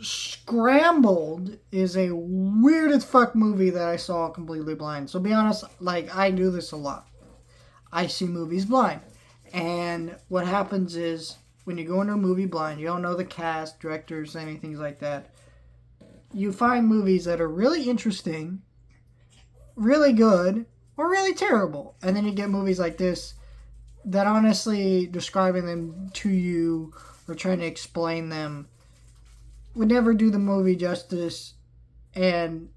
Scrambled is a weird as fuck movie that I saw completely blind. So be honest, like I do this a lot. I see movies blind. And what happens is when you go into a movie blind, you don't know the cast, directors, anything like that. You find movies that are really interesting, really good, or really terrible. And then you get movies like this that honestly describing them to you or trying to explain them would never do the movie justice. And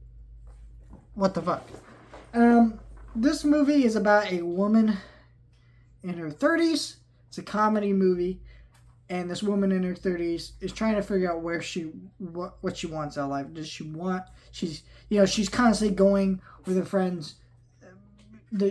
what the fuck? This movie is about a woman in her 30s. It's a comedy movie, and this woman in her 30s is trying to figure out where what she wants out of life. Does she want? She's constantly going with her friends.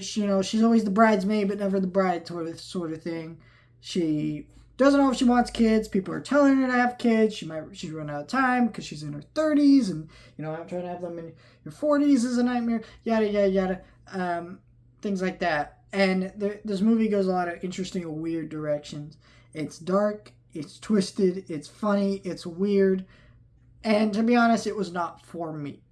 She's always the bridesmaid but never the bride sort of thing. She doesn't know if she wants kids. People are telling her to have kids. She's run out of time because she's in her 30s, and I'm trying to have them in your 40s is a nightmare. Yada yada yada. Things like that. And this movie goes a lot of interesting and weird directions. It's dark, it's twisted, it's funny, it's weird. And to be honest, it was not for me.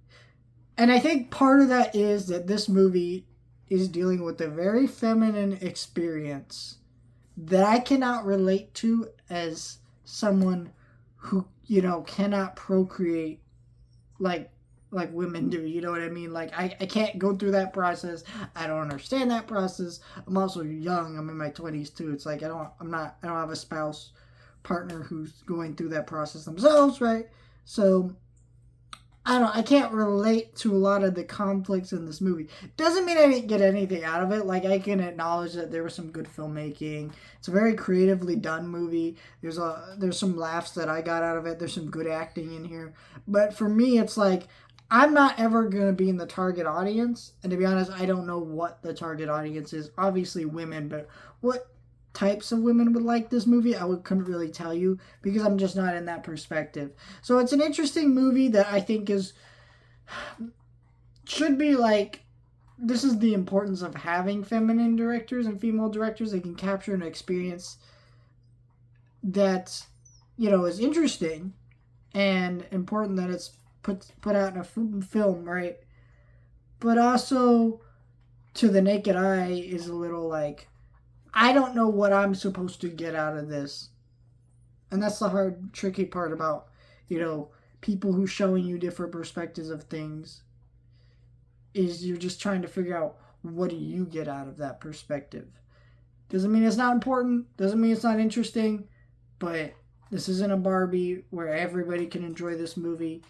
And I think part of that is that this movie is dealing with a very feminine experience that I cannot relate to as someone who, cannot procreate like women do. You know what I mean? Like I can't go through that process. I don't understand that process. I'm also young. I'm in my 20s too. It's like I don't have a spouse partner who's going through that process themselves, right? So I can't relate to a lot of the conflicts in this movie. Doesn't mean I didn't get anything out of it. Like I can acknowledge that there was some good filmmaking. It's a very creatively done movie. There's some laughs that I got out of it. There's some good acting in here. But for me, it's like I'm not ever going to be in the target audience. And to be honest, I don't know what the target audience is. Obviously women, but what types of women would like this movie, couldn't really tell you because I'm just not in that perspective. So it's an interesting movie that I think should be like, this is the importance of having feminine directors and female directors. They can capture an experience that, is interesting and important, that it's put out in a film, right? But also to the naked eye is a little like, I don't know what I'm supposed to get out of this. And that's the hard, tricky part about, people who showing you different perspectives of things, is you're just trying to figure out what do you get out of that perspective. Doesn't mean it's not important. Doesn't mean it's not interesting. But this isn't a Barbie where everybody can enjoy this movie.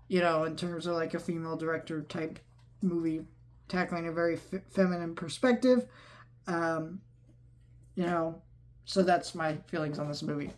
In terms of like a female director type movie tackling a very feminine perspective. So that's my feelings on this movie.